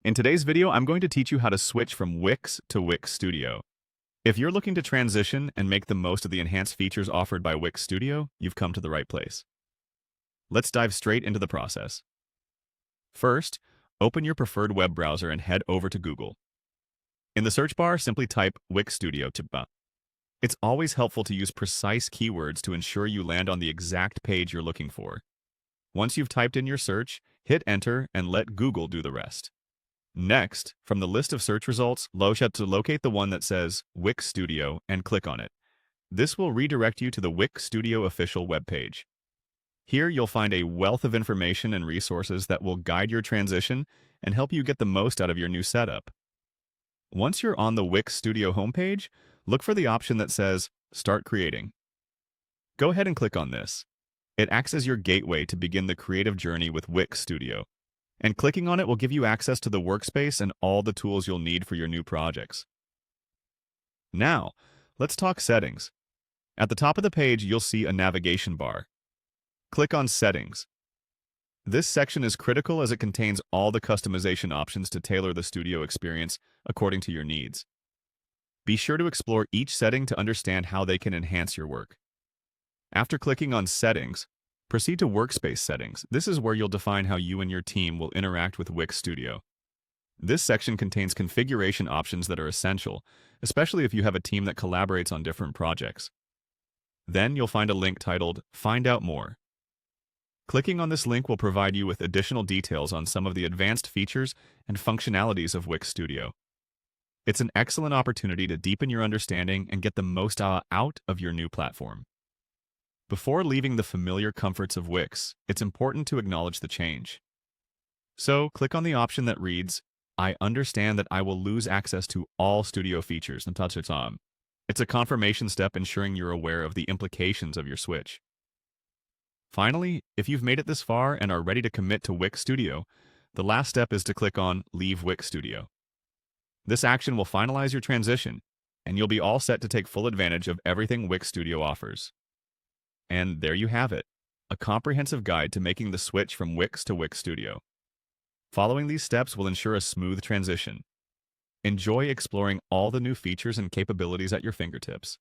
In today's video, I'm going to teach you how to switch from Wix to Wix Studio. If you're looking to transition and make the most of the enhanced features offered by Wix Studio, you've come to the right place. Let's dive straight into the process. First, open your preferred web browser and head over to Google. In the search bar, simply type Wix Studio. It's always helpful to use precise keywords to ensure you land on the exact page you're looking for. Once you've typed in your search, hit enter and let Google do the rest. Next, from the list of search results, locate the one that says Wix Studio and click on it. This will redirect you to the Wix Studio official webpage. Here you'll find a wealth of information and resources that will guide your transition and help you get the most out of your new setup. Once you're on the Wix Studio homepage, look for the option that says Start Creating. Go ahead and click on this. It acts as your gateway to begin the creative journey with Wix Studio, and clicking on it will give you access to the workspace and all the tools you'll need for your new projects. Now, let's talk settings. At the top of the page, you'll see a navigation bar. Click on Settings. This section is critical as it contains all the customization options to tailor the studio experience according to your needs. Be sure to explore each setting to understand how they can enhance your work. After clicking on Settings, proceed to Workspace Settings. This is where you'll define how you and your team will interact with Wix Studio. This section contains configuration options that are essential, especially if you have a team that collaborates on different projects. Then you'll find a link titled Find Out More. Clicking on this link will provide you with additional details on some of the advanced features and functionalities of Wix Studio. It's an excellent opportunity to deepen your understanding and get the most out of your new platform. Before leaving the familiar comforts of Wix, it's important to acknowledge the change. So, click on the option that reads, I understand that I will lose access to all Studio features and touch it on. It's a confirmation step ensuring you're aware of the implications of your switch. Finally, if you've made it this far and are ready to commit to Wix Studio, the last step is to click on Leave Wix Studio. This action will finalize your transition, and you'll be all set to take full advantage of everything Wix Studio offers. And there you have it, a comprehensive guide to making the switch from Wix to Wix Studio. Following these steps will ensure a smooth transition. Enjoy exploring all the new features and capabilities at your fingertips.